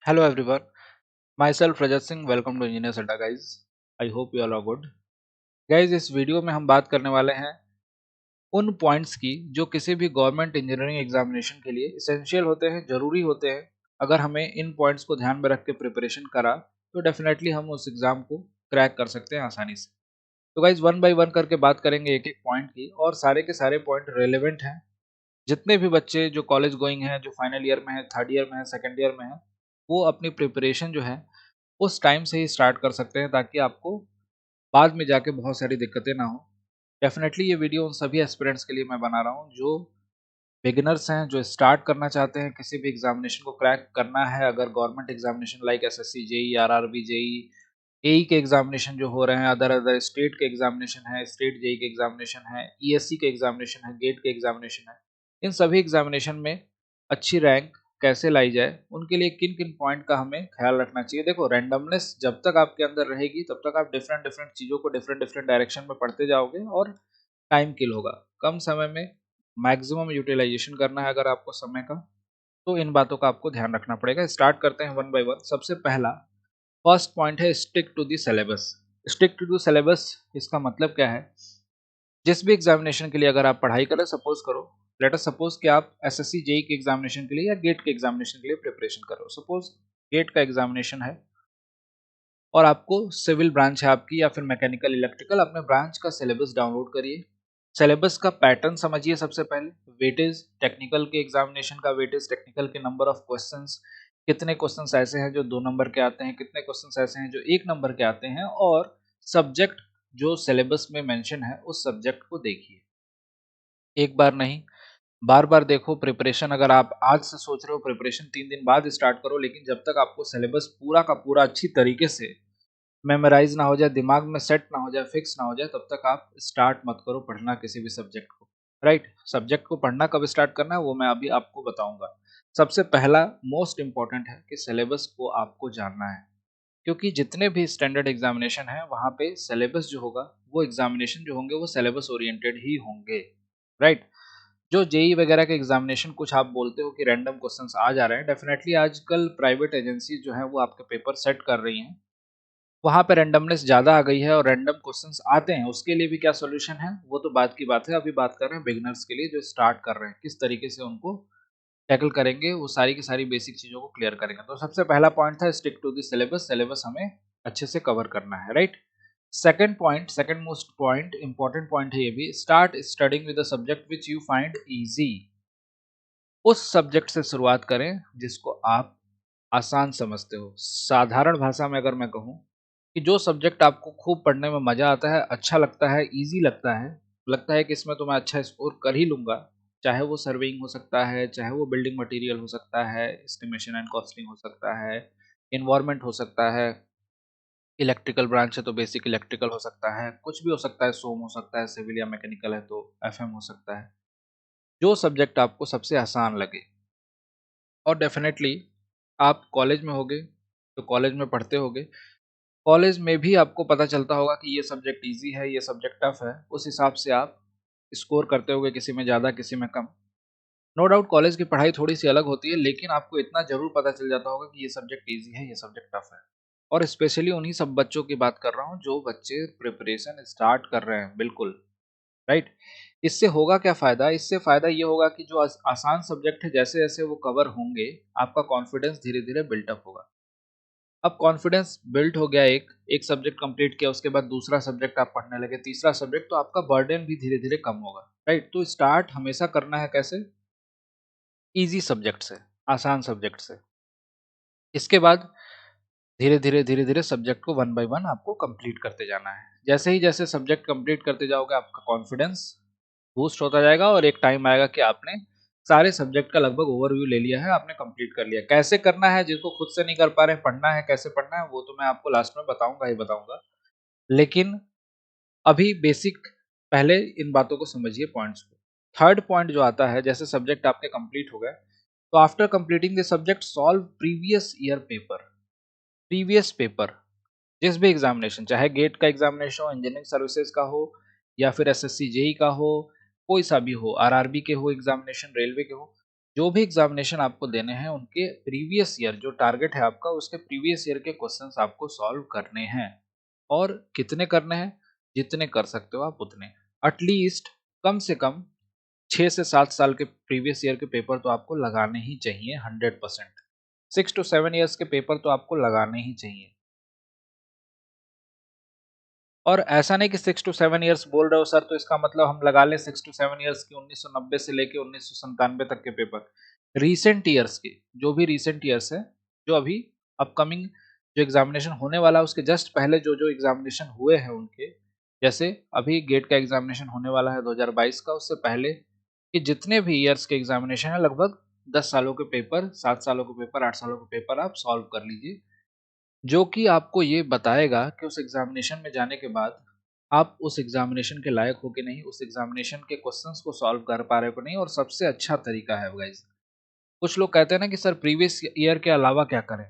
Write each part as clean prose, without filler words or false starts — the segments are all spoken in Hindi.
Hello everyone, myself Rajat Singh. Welcome to Engineers Adda guys. I hope you all are good. Guys, इस वीडियो में हम बात करने वाले हैं उन पॉइंट्स की जो किसी भी गवर्नमेंट इंजीनियरिंग एग्जामिनेशन के लिए इसेंशियल होते हैं, जरूरी होते हैं। अगर हमें इन पॉइंट्स को ध्यान में रख के प्रिपरेशन करा तो डेफिनेटली हम उस एग्जाम को क्रैक कर सकते हैं आसानी से। तो गाइज वन बाय वन करके बात करेंगे एक एक पॉइंट की, और सारे के सारे पॉइंट रेलेवेंट हैं। जितने भी बच्चे जो कॉलेज गोइंग हैं, जो फाइनल ईयर में है, थर्ड ईयर में है, सेकेंड ईयर में है, वो अपनी प्रिपरेशन जो है उस टाइम से ही स्टार्ट कर सकते हैं ताकि आपको बाद में जाके बहुत सारी दिक्कतें ना हो। डेफिनेटली ये वीडियो उन सभी एस्पिरेंट्स के लिए मैं बना रहा हूँ जो बिगिनर्स हैं, जो स्टार्ट करना चाहते हैं, किसी भी एग्जामिनेशन को क्रैक करना है। अगर government examination like SSC, JE, RRB, JE, AE के एग्जामिनेशन जो हो रहे हैं, अदर अदर स्टेट के एग्जामिनेशन है, स्टेट जेई के एग्जामिनेशन है, ईएससी के एग्जामिनेशन है, गेट के एग्जामिनेशन है, इन सभी एग्जामिनेशन में अच्छी रैंक कैसे लाई जाए, उनके लिए किन किन पॉइंट का हमें ख्याल रखना चाहिए। देखो, रैंडमनेस जब तक आपके अंदर रहेगी तब तक आप डिफरेंट डिफरेंट चीज़ों को डिफरेंट डिफरेंट डायरेक्शन में पढ़ते जाओगे और टाइम किल होगा। कम समय में मैक्सिमम यूटिलाइजेशन करना है अगर आपको समय का, तो इन बातों का आपको ध्यान रखना पड़ेगा। स्टार्ट करते हैं वन बाय वन। सबसे पहला फर्स्ट पॉइंट है stick to the syllabus. Stick to the syllabus, इसका मतलब क्या है? जिस भी एग्जामिनेशन के लिए अगर आप पढ़ाई करें, सपोज करो, लेट अस सपोज कि आप एसएससी जेई के एग्जामिनेशन के लिए या गेट के एग्जामिनेशन के लिए प्रिपरेशन कर रहे हो। सपोज गेट का एग्जामिनेशन है और आपको सिविल ब्रांच है आपकी, या फिर मैकेनिकल इलेक्ट्रिकल, अपने ब्रांच का सिलेबस डाउनलोड करिए। सिलेबस का पैटर्न समझिए सबसे पहले। वेटेज, टेक्निकल के एग्जामिनेशन का वेटेज, टेक्निकल के नंबर ऑफ क्वेश्चंस, कितने क्वेश्चंस ऐसे हैं जो 2 नंबर के आते हैं, कितने क्वेश्चंस ऐसे हैं जो 1 नंबर के आते हैं, और सब्जेक्ट जो सिलेबस में मेंशन है उस सब्जेक्ट को देखिए। एक बार नहीं, बार बार देखो। प्रिपरेशन अगर आप आज से सोच रहे हो, प्रिपरेशन 3 दिन बाद स्टार्ट करो, लेकिन जब तक आपको सिलेबस पूरा का पूरा अच्छी तरीके से मेमोराइज ना हो जाए, दिमाग में सेट ना हो जाए, फिक्स ना हो जाए, तब तक आप स्टार्ट मत करो पढ़ना किसी भी सब्जेक्ट को। राइट? सब्जेक्ट को पढ़ना कब स्टार्ट करना है वो मैं अभी आपको बताऊंगा। सबसे पहला मोस्ट इंपॉर्टेंट है कि सिलेबस को आपको जानना है, क्योंकि जितने भी स्टैंडर्ड एग्जामिनेशन है वहाँ पे सिलेबस जो होगा, वो एग्जामिनेशन जो होंगे वो सिलेबस ओरिएंटेड ही होंगे। राइट? जो जेई वगैरह के एग्जामिनेशन कुछ आप बोलते हो कि रैंडम क्वेश्चंस आ जा रहे हैं, डेफिनेटली आजकल प्राइवेट एजेंसी जो है वो आपके पेपर सेट कर रही हैं, वहाँ पे रैंडमनेस ज़्यादा आ गई है और रैंडम क्वेश्चंस आते हैं। उसके लिए भी क्या सॉल्यूशन है वो तो बात की बात है। अभी बात कर रहे हैं बिगिनर्स के लिए जो स्टार्ट कर रहे हैं, किस तरीके से उनको टैकल करेंगे, वो सारी की सारी बेसिक चीज़ों को क्लियर करेंगे। तो सबसे पहला पॉइंट था stick to the syllabus. Syllabus हमें अच्छे से कवर करना है। Right? Second point, second most point, important point है ये भी, start studying with the subject which you find easy. उस सब्जेक्ट से शुरुआत करें जिसको आप आसान समझते हो। साधारण भाषा में अगर मैं कहूँ कि जो सब्जेक्ट आपको खूब पढ़ने में मज़ा आता है, अच्छा लगता है, ईज़ी लगता है कि इसमें तो मैं अच्छा स्कोर कर ही लूँगा, चाहे वो सर्वेइंग हो सकता है, चाहे वो बिल्डिंग मटेरियल हो सकता है, एस्टिमेशन एंड कॉस्टिंग हो सकता है, एनवायरनमेंट हो सकता है, इलेक्ट्रिकल ब्रांच है तो बेसिक इलेक्ट्रिकल हो सकता है, कुछ भी हो सकता है, सोम हो सकता है, सिविल या मैकेनिकल है तो एफएम हो सकता है। जो सब्जेक्ट आपको सबसे आसान लगे, और डेफ़िनेटली आप कॉलेज में होगे, तो कॉलेज में पढ़ते होगे, कॉलेज में भी आपको पता चलता होगा कि ये सब्जेक्ट ईज़ी है, ये सब्जेक्ट टफ़ है, उस हिसाब से आप स्कोर करते होगे, किसी में ज़्यादा, किसी में कम। नो डाउट कॉलेज की पढ़ाई थोड़ी-सी अलग होती है, लेकिन आपको इतना ज़रूर पता चल जाता होगा कि ये सब्जेक्ट ईज़ी है, ये सब्जेक्ट टफ़ है। और स्पेशली उन्हीं सब बच्चों की बात कर रहा हूँ जो बच्चे प्रिपरेशन स्टार्ट कर रहे हैं, बिल्कुल। राइट? इससे होगा क्या फ़ायदा? इससे फ़ायदा ये होगा कि जो आसान सब्जेक्ट है, जैसे-जैसे वो कवर होंगे, आपका कॉन्फिडेंस धीरे-धीरे बिल्ट अप होगा। अब कॉन्फिडेंस बिल्ड हो गया, एक सब्जेक्ट कंप्लीट किया, उसके बाद दूसरा सब्जेक्ट आप पढ़ने लगे, तीसरा सब्जेक्ट, तो आपका बर्डन भी धीरे-धीरे कम होगा। राइट? तो स्टार्ट हमेशा करना है कैसे? ईज़ी सब्जेक्ट से, आसान सब्जेक्ट से। इसके बाद धीरे-धीरे, धीरे-धीरे सब्जेक्ट को वन बाय वन आपको कंप्लीट करते जाना है। जैसे सब्जेक्ट कंप्लीट करते जाओगे, आपका कॉन्फिडेंस बूस्ट होता जाएगा और एक टाइम आएगा कि आपने सारे सब्जेक्ट का लगभग ओवरव्यू ले लिया है, आपने कंप्लीट कर लिया। कैसे करना है, जिसको खुद से नहीं कर पा रहे हैं, पढ़ना है, कैसे पढ़ना है, वो तो मैं आपको लास्ट में बताऊँगा ही बताऊँगा। लेकिन अभी बेसिक पहले इन बातों को समझिए, पॉइंट्स को। थर्ड पॉइंट जो आता है, जैसे सब्जेक्ट आपके कंप्लीट हो गए, तो after completing the subject solve previous year paper. Previous paper जिस भी एग्जामिनेशन, चाहे गेट का एग्जामिनेशन हो, इंजीनियरिंग सर्विसेज का हो, या फिर एसएससी जेई का हो, कोई सा भी हो, आरआरबी के हो एग्जामिनेशन, रेलवे के हो, जो भी एग्जामिनेशन आपको देने हैं उनके प्रीवियस ईयर जो टारगेट है आपका उसके प्रीवियस ईयर के क्वेश्चंस आपको सॉल्व करने हैं। और कितने करने हैं? जितने कर सकते हो आप उतने। एटलीस्ट कम से कम 6 से 7 साल के प्रीवियस ईयर के पेपर तो आपको लगाने ही चाहिए 100%। 6 टू 7 इयर्स के पेपर तो आपको लगाने ही चाहिए। और ऐसा नहीं कि 6 टू 7 इयर्स बोल रहे हो सर, तो इसका मतलब हम लगा लें 6 टू 7 इयर्स की 1990 से लेके 1997 तक के पेपर। रीसेंट ईयर्स के, जो भी रीसेंट ईयर्स है, जो अभी अपकमिंग जो एग्जामिनेशन होने वाला है उसके जस्ट पहले जो एग्जामिनेशन हुए हैं उनके, जैसे अभी गेट का एग्जामिनेशन होने वाला है 2022 का, उससे पहले कि जितने भी ईयर्स के एग्जामिनेशन है लगभग 10 सालों के पेपर, 7 सालों के पेपर, 8 सालों के पेपर आप सॉल्व कर लीजिए। जो कि आपको ये बताएगा कि उस एग्जामिनेशन में जाने के बाद आप उस एग्जामिनेशन के लायक हो कि नहीं, उस एग्जामिनेशन के क्वेश्चंस को सॉल्व कर पा रहे हो कि नहीं। और सबसे अच्छा तरीका है गाइस, कुछ लोग कहते हैं ना कि सर प्रीवियस ईयर के अलावा क्या करें।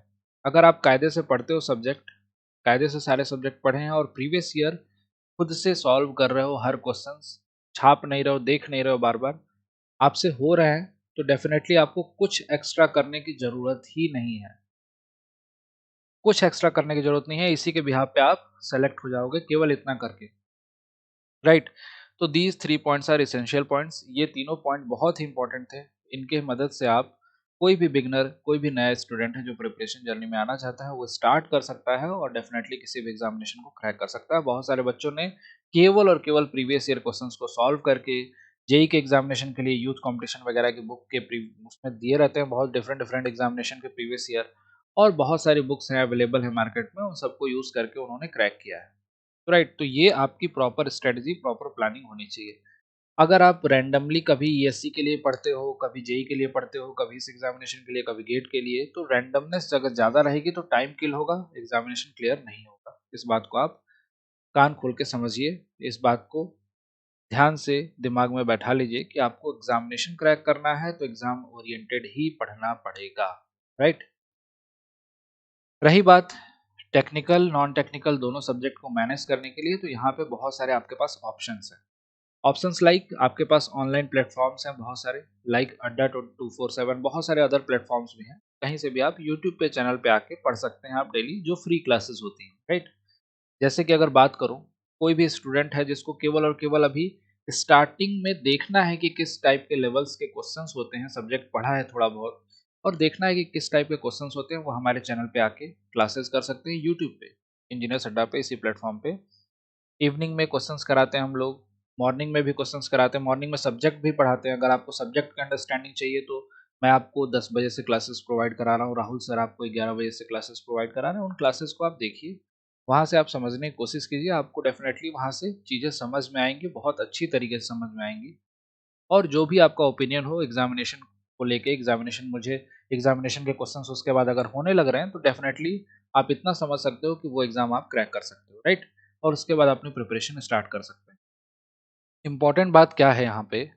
अगर आप कायदे से पढ़ते हो सब्जेक्ट, कायदे से सारे सब्जेक्ट पढ़े हैं और प्रीवियस ईयर खुद से सॉल्व कर रहे हो, हर क्वेश्चंस छाप नहीं रहे हो, देख नहीं रहे हो, बार बार आपसे हो रहा है, तो डेफिनेटली आपको कुछ एक्स्ट्रा करने की जरूरत ही नहीं है। कुछ एक्स्ट्रा करने की जरूरत नहीं है, इसी के बिहाफ पे आप सेलेक्ट हो जाओगे केवल इतना करके, राइट। तो these 3 points are essential points. ये तीनों पॉइंट बहुत ही इंपॉर्टेंट थे। इनके मदद से आप, कोई भी बिगनर, कोई भी नया स्टूडेंट है जो प्रिपरेशन जर्नी में आना चाहता है, वो स्टार्ट कर सकता है और डेफिनेटली किसी भी एग्जामिनेशन को क्रैक कर सकता है। बहुत सारे बच्चों ने केवल और केवल प्रीवियस ईयर क्वेश्चंस को सॉल्व करके जेई के एग्जामिनेशन के लिए यूथ कंपटीशन वगैरह की बुक के उसमें दिए रहते हैं, बहुत डिफरेंट डिफरेंट एग्जामिनेशन के प्रीवियस ईयर, और बहुत सारी बुक्स हैं अवेलेबल है मार्केट में, उन सबको यूज करके उन्होंने क्रैक किया है। राइट, तो ये आपकी प्रॉपर स्ट्रेटजी, प्रॉपर प्लानिंग होनी चाहिए। अगर आप रैंडमली कभी ईएससी के लिए पढ़ते हो, कभी जेई के लिए पढ़ते हो, कभी इस एग्जामिनेशन के लिए, कभी गेट के लिए, तो रैंडमनेस अगर ज़्यादा रहेगी तो टाइम किल होगा, एग्जामिनेशन क्लियर नहीं होगा। इस बात को आप कान खोल के समझिए, इस बात को ध्यान से दिमाग में बैठा लीजिए कि आपको एग्जामिनेशन क्रैक करना है तो एग्जाम ओरिएंटेड ही पढ़ना पड़ेगा। राइट। रही बात टेक्निकल नॉन टेक्निकल दोनों सब्जेक्ट को मैनेज करने के लिए, तो यहाँ पे बहुत सारे आपके पास ऑप्शंस हैं। ऑप्शंस लाइक आपके पास ऑनलाइन प्लेटफॉर्म्स हैं बहुत सारे, लाइक अड्डा 247, बहुत सारे अदर प्लेटफॉर्म्स भी हैं। कहीं से भी आप यूट्यूब पे चैनल पे आके पढ़ सकते हैं आप डेली, जो फ्री क्लासेस होती हैं, राइट। जैसे कि अगर बात करूं, कोई भी स्टूडेंट है जिसको केवल और केवल अभी स्टार्टिंग में देखना है कि किस टाइप के लेवल्स के क्वेश्चंस होते हैं, सब्जेक्ट पढ़ा है थोड़ा बहुत और देखना है कि किस टाइप के क्वेश्चंस होते हैं, वो हमारे चैनल पे आके क्लासेस कर सकते हैं यूट्यूब पे, इंजीनियर्स अड्डा पे, इसी प्लेटफॉर्म पे। इवनिंग में क्वेश्चंस कराते हैं हम लोग, मॉर्निंग में भी क्वेश्चंस कराते हैं, मॉर्निंग में सब्जेक्ट भी पढ़ाते हैं। अगर आपको सब्जेक्ट का अंडरस्टैंडिंग चाहिए तो मैं आपको 10 बजे से क्लासेस प्रोवाइड करा रहा हूँ, राहुल सर आपको 11 बजे से क्लासेस प्रोवाइड करा रहे हैं। उन क्लासेस को आप देखिए, वहाँ से आप समझने की कोशिश कीजिए, आपको डेफिनेटली वहाँ से चीज़ें समझ में आएंगी, बहुत अच्छी तरीके से समझ में आएंगी। और जो भी आपका ओपिनियन हो एग्जामिनेशन को लेके, एग्जामिनेशन के क्वेश्चंस उसके बाद अगर होने लग रहे हैं तो डेफिनेटली आप इतना समझ सकते हो कि वो एग्जाम आप क्रैक कर सकते हो, राइट। और उसके बाद अपनी प्रिपरेशन स्टार्ट कर सकते हैं। इंपॉर्टेंट बात क्या है यहाँ पे,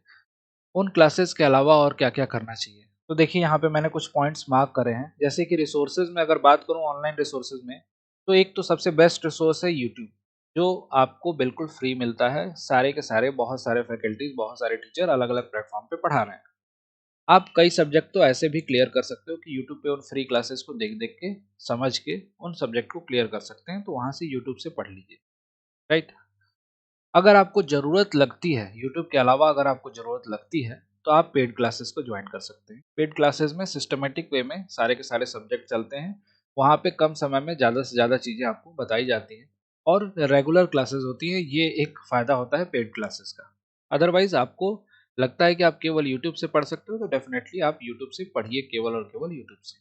उन क्लासेस के अलावा और क्या-क्या करना चाहिए? तो देखिए यहाँ पे मैंने कुछ पॉइंट्स मार्क करे हैं, जैसे कि रिसोर्सेज में अगर बात करूँ ऑनलाइन रिसोर्सेज में, तो एक तो सबसे बेस्ट रिसोर्स है यूट्यूब, जो आपको बिल्कुल फ्री मिलता है। सारे के सारे, बहुत सारे फैकल्टीज, बहुत सारे टीचर अलग-अलग प्लेटफॉर्म पे पढ़ा रहे हैं। आप कई सब्जेक्ट तो ऐसे भी क्लियर कर सकते हो कि यूट्यूब पे उन फ्री क्लासेस को देख-देख के, समझ के उन सब्जेक्ट को क्लियर कर सकते हैं, तो वहाँ से यूट्यूब से पढ़ लीजिए, राइट। अगर आपको ज़रूरत लगती है, यूट्यूब के अलावा अगर आपको ज़रूरत लगती है, तो आप पेड क्लासेस को ज्वाइन कर सकते हैं। पेड क्लासेस में सिस्टमैटिक वे में सारे के सारे सब्जेक्ट चलते हैं। वहाँ पे कम समय में ज़्यादा से ज़्यादा चीज़ें आपको बताई जाती हैं और रेगुलर क्लासेस होती हैं। ये एक फ़ायदा होता है पेड क्लासेस का। अदरवाइज़ आपको लगता है कि आप केवल यूट्यूब से पढ़ सकते हो, तो डेफ़िनेटली आप यूट्यूब से पढ़िए, केवल और केवल यूट्यूब से।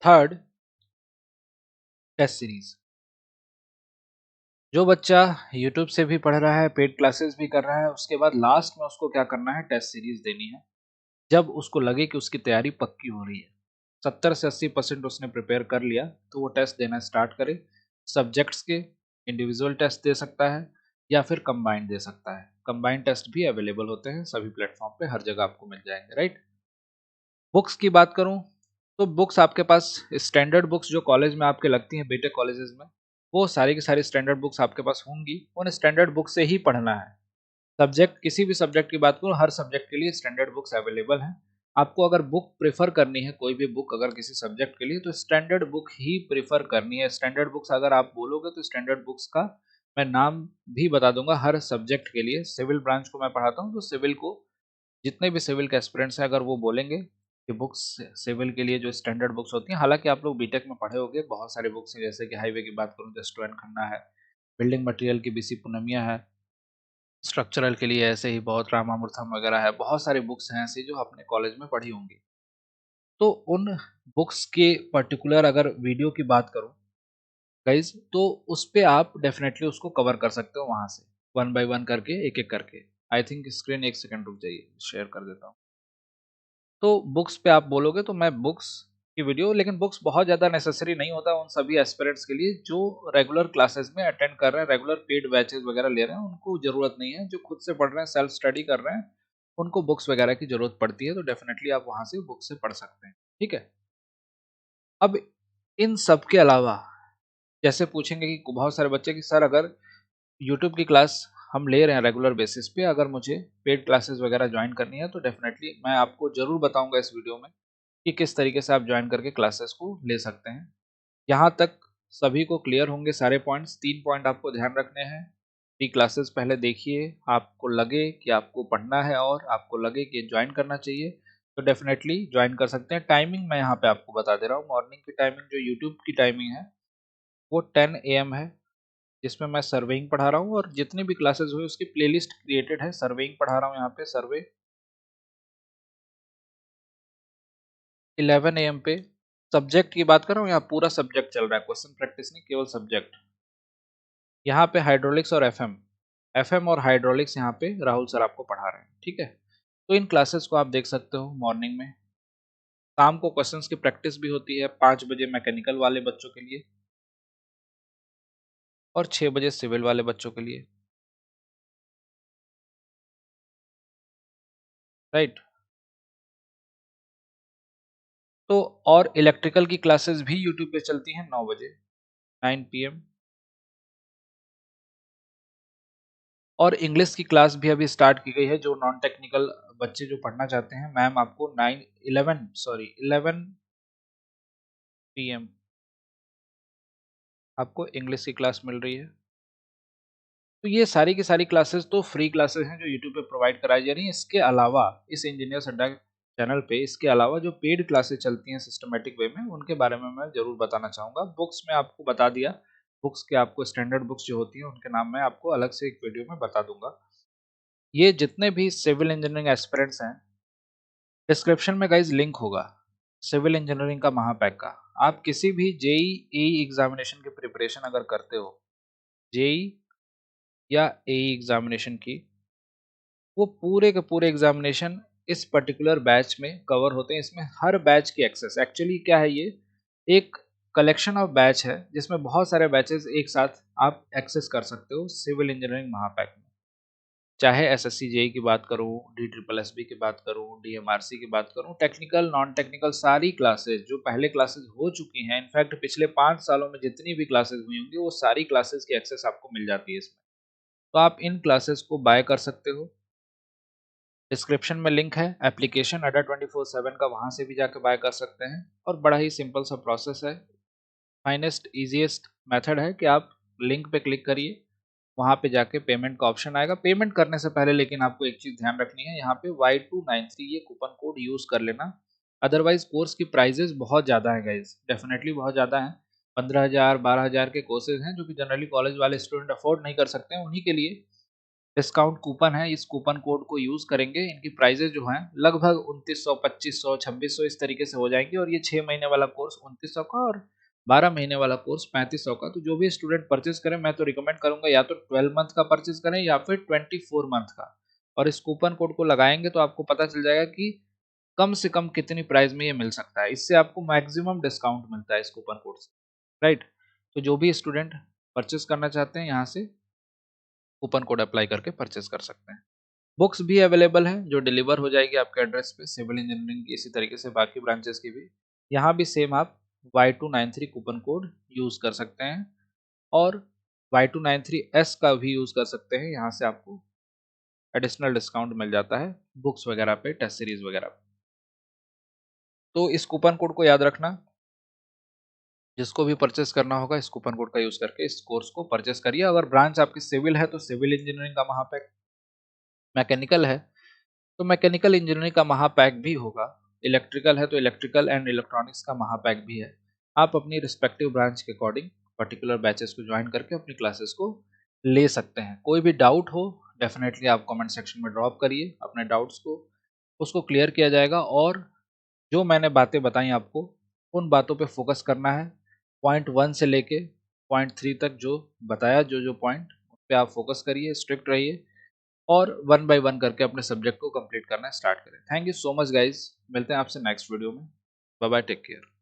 Third, test series. जो बच्चा यूट्यूब से भी पढ़ रहा है, पेड क्लासेस भी कर रहा है, उसके बाद लास्ट में उसको क्या करना है, टेस्ट सीरीज देनी है। जब उसको लगे कि उसकी तैयारी पक्की हो रही है, 70 से 80% उसने प्रिपेयर कर लिया, तो वो टेस्ट देना स्टार्ट करे। सब्जेक्ट्स के इंडिविजुअल टेस्ट दे सकता है या फिर कंबाइंड दे सकता है। कंबाइंड टेस्ट भी अवेलेबल होते हैं सभी प्लेटफॉर्म पे, हर जगह आपको मिल जाएंगे, राइट। बुक्स की बात करूं, तो बुक्स आपके पास स्टैंडर्ड बुक्स जो कॉलेज में आपके लगती हैं, बीटेक कॉलेजेस में, वो सारी की सारी स्टैंडर्ड बुक्स आपके पास होंगी। उन स्टैंडर्ड बुक से ही पढ़ना है। सब्जेक्ट, किसी भी सब्जेक्ट की बात करूं, हर सब्जेक्ट के लिए स्टैंडर्ड बुक्स अवेलेबल हैं। आपको अगर बुक प्रेफर करनी है, कोई भी बुक अगर किसी सब्जेक्ट के लिए, तो स्टैंडर्ड बुक ही प्रेफर करनी है। स्टैंडर्ड बुक्स अगर आप बोलोगे तो स्टैंडर्ड बुक्स का मैं नाम भी बता दूंगा हर सब्जेक्ट के लिए। सिविल ब्रांच को मैं पढ़ाता हूँ, तो सिविल को जितने भी सिविल के एस्पिरेंट्स हैं, अगर वो बोलेंगे कि बुक्स सिविल के लिए जो स्टैंडर्ड बुक्स होती हैं, हालांकि आप लोग बीटेक में पढ़े होंगे, बहुत सारे बुक्स हैं, जैसे कि हाईवे की बात करूँ जस्ट एंड खन्ना है, बिल्डिंग मटेरियल की बीसी पूनमिया है, स्ट्रक्चरल के लिए ऐसे ही बहुत रामामूर्थम वगैरह है, बहुत सारी बुक्स हैं ऐसी जो आपने कॉलेज में पढ़ी होंगी। तो उन बुक्स के पर्टिकुलर अगर वीडियो की बात करूं गाइज, तो उस पे आप डेफिनेटली उसको कवर कर सकते हो वहां से, वन बाय वन करके, एक एक करके। आई थिंक स्क्रीन एक सेकंड रुक जाइए, शेयर कर देता हूँ। तो बुक्स पे आप बोलोगे तो मैं बुक्स की वीडियो, लेकिन बुक्स बहुत ज़्यादा नेसेसरी नहीं होता उन सभी एस्पिरेंट्स के लिए जो रेगुलर क्लासेस में अटेंड कर रहे हैं, रेगुलर पेड बैचेस वगैरह ले रहे हैं, उनको ज़रूरत नहीं है। जो खुद से पढ़ रहे हैं, सेल्फ स्टडी कर रहे हैं, उनको बुक्स वगैरह की ज़रूरत पड़ती है, तो डेफिनेटली आप वहाँ से बुक से पढ़ सकते हैं। ठीक है। अब इन सब के अलावा जैसे पूछेंगे कि बहुत सारे बच्चे कि सर अगर यूट्यूब की क्लास हम ले रहे हैं रेगुलर बेसिस पे, अगर मुझे पेड क्लासेस वगैरह ज्वाइन करनी है, तो डेफिनेटली मैं आपको ज़रूर बताऊंगा इस वीडियो में कि किस तरीके से आप ज्वाइन करके क्लासेस को ले सकते हैं। यहाँ तक सभी को क्लियर होंगे सारे पॉइंट्स। 3 पॉइंट आपको ध्यान रखने हैं। फ्री क्लासेस पहले देखिए, आपको लगे कि आपको पढ़ना है और आपको लगे कि ज्वाइन करना चाहिए, तो डेफिनेटली ज्वाइन कर सकते हैं। टाइमिंग मैं यहाँ पे आपको बता दे रहा हूँ। मॉर्निंग की टाइमिंग जो यूट्यूब की टाइमिंग है वो 10 AM है, जिसमें मैं सर्वेइंग पढ़ा रहा हूँ, और जितनी भी क्लासेस हुई उसकी प्लेलिस्ट क्रिएटेड है। सर्वेइंग पढ़ा रहा हूँ यहाँ पे, सर्वे 11 AM पे। सब्जेक्ट की बात कर रहा हूँ, यहाँ पूरा सब्जेक्ट चल रहा है, क्वेश्चन प्रैक्टिस नहीं, केवल सब्जेक्ट। यहाँ पे हाइड्रोलिक्स और एफएम, एफएम और हाइड्रोलिक्स यहाँ पे राहुल सर आपको पढ़ा रहे हैं। ठीक है। तो इन क्लासेस को आप देख सकते हो मॉर्निंग में। शाम को क्वेश्चंस की प्रैक्टिस भी होती है 5 बजे मैकेनिकल वाले बच्चों के लिए, और 6 बजे सिविल वाले बच्चों के लिए। राइट। तो और इलेक्ट्रिकल की क्लासेस भी यूट्यूब पे चलती हैं 9 बजे, 9 PM। और इंग्लिश की क्लास भी अभी स्टार्ट की गई है, जो नॉन टेक्निकल बच्चे जो पढ़ना चाहते हैं, मैम आपको 11 PM आपको इंग्लिश की क्लास मिल रही है। तो ये सारी की सारी क्लासेस तो फ्री क्लासेस हैं जो यूट्यूब पे प्रोवाइड कराई जा रही हैं। इसके अलावा इस इंजीनियर्स अड्डा चैनल पे इसके अलावा जो पेड क्लासेस चलती हैं सिस्टमेटिक वे में, उनके बारे में मैं ज़रूर बताना चाहूँगा। बुक्स में आपको बता दिया, बुक्स के आपको स्टैंडर्ड बुक्स जो होती हैं उनके नाम मैं आपको अलग से एक वीडियो में बता दूंगा। ये जितने भी सिविल इंजीनियरिंग एस्पिरेंट्स हैं, डिस्क्रिप्शन में गाइज लिंक होगा सिविल इंजीनियरिंग का महापैक का। आप किसी भी जेई एई एग्जामिनेशन की प्रिपरेशन अगर करते हो, जेई या एई एग्जामिनेशन की, वो पूरे के पूरे एग्जामिनेशन इस पर्टिकुलर बैच में कवर होते हैं। इसमें हर बैच की एक्सेस, एक्चुअली क्या है, ये एक कलेक्शन ऑफ बैच है जिसमें बहुत सारे बैचेस एक साथ आप एक्सेस कर सकते हो सिविल इंजीनियरिंग महापैक में। चाहे एसएससी जेई की बात करूं, डी ट्रिपल एस बी की बात करूं, डीएमआरसी की बात करूं, टेक्निकल नॉन टेक्निकल सारी क्लासेस जो पहले क्लासेस हो चुकी हैं, इनफैक्ट पिछले 5 सालों में जितनी भी क्लासेस हुई होंगी, वो सारी क्लासेस की एक्सेस आपको मिल जाती है इसमें। तो आप इन क्लासेस को बाय कर सकते हो। डिस्क्रिप्शन में लिंक है एप्लीकेशन अड्डा 24/7 का, वहाँ से भी जाकर बाय कर सकते हैं। और बड़ा ही सिंपल सा प्रोसेस है, फाइनेस्ट ईजीएस्ट मेथड है कि आप लिंक पे क्लिक करिए, वहाँ पे जाके पेमेंट का ऑप्शन आएगा। पेमेंट करने से पहले लेकिन आपको एक चीज़ ध्यान रखनी है, यहाँ पे Y293 ये कूपन कोड यूज़ कर लेना। अदरवाइज कोर्स की प्राइजेस बहुत ज़्यादा है गाइज, डेफिनेटली बहुत ज़्यादा है। 15,000 12,000 के कोर्सेज हैं जो कि जनरली कॉलेज वाले स्टूडेंट अफोर्ड नहीं कर सकते हैं। उन्हीं के लिए डिस्काउंट कूपन है, इस कूपन कोड को यूज़ करेंगे, इनकी प्राइजेस जो हैं लगभग 2900 2500 2600 इस तरीके से हो जाएंगी। और ये 6 महीने वाला कोर्स 2900 का, और 12 महीने वाला कोर्स 3500 का। तो जो भी स्टूडेंट परचेज करें, मैं तो रिकमेंड करूंगा या तो 12 मंथ का परचेज करें या फिर 24 मंथ का। और इस कूपन कोड को लगाएंगे तो आपको पता चल जाएगा कि कम से कम कितनी प्राइस में ये मिल सकता है। इससे आपको मैक्सिमम डिस्काउंट मिलता है इस कूपन कोड से। राइट। तो जो भी स्टूडेंट परचेज करना चाहते हैं, यहाँ से कूपन कोड अप्लाई करके परचेज कर सकते हैं। बुक्स भी अवेलेबल है जो डिलीवर हो जाएगी आपके एड्रेस पे, सिविल इंजीनियरिंग की, इसी तरीके से बाकी ब्रांचेस की भी। यहाँ भी सेम आप Y293 कूपन कोड यूज़ कर सकते हैं, और Y293S का भी यूज़ कर सकते हैं। यहाँ से आपको एडिशनल डिस्काउंट मिल जाता है बुक्स वगैरह पे, टेस्ट सीरीज वगैरह पे। तो इस कूपन कोड को याद रखना, जिसको भी परचेस करना होगा इस कूपन कोड का यूज करके इस कोर्स को परचेस करिए। अगर ब्रांच आपकी सिविल है तो सिविल इंजीनियरिंग का महापैक, मैकेनिकल है तो मैकेनिकल इंजीनियरिंग का महापैक भी होगा, इलेक्ट्रिकल है तो इलेक्ट्रिकल एंड इलेक्ट्रॉनिक्स का महापैक भी है। आप अपनी रिस्पेक्टिव ब्रांच के अकॉर्डिंग पर्टिकुलर बैचेस को ज्वाइन करके अपनी क्लासेस को ले सकते हैं। कोई भी डाउट हो डेफिनेटली आप कमेंट सेक्शन में ड्रॉप करिए अपने डाउट्स को, उसको क्लियर किया जाएगा। और जो मैंने बातें बताई आपको उन बातों पे फोकस करना है। पॉइंट 1 से लेके पॉइंट 3 तक जो बताया, जो जो पॉइंट उस पे आप फोकस करिए, स्ट्रिक्ट रहिए और 1 बाय 1 करके अपने सब्जेक्ट को कंप्लीट करना स्टार्ट करें। Thank you so much guys, मिलते हैं आपसे नेक्स्ट वीडियो में। Bye bye, take care.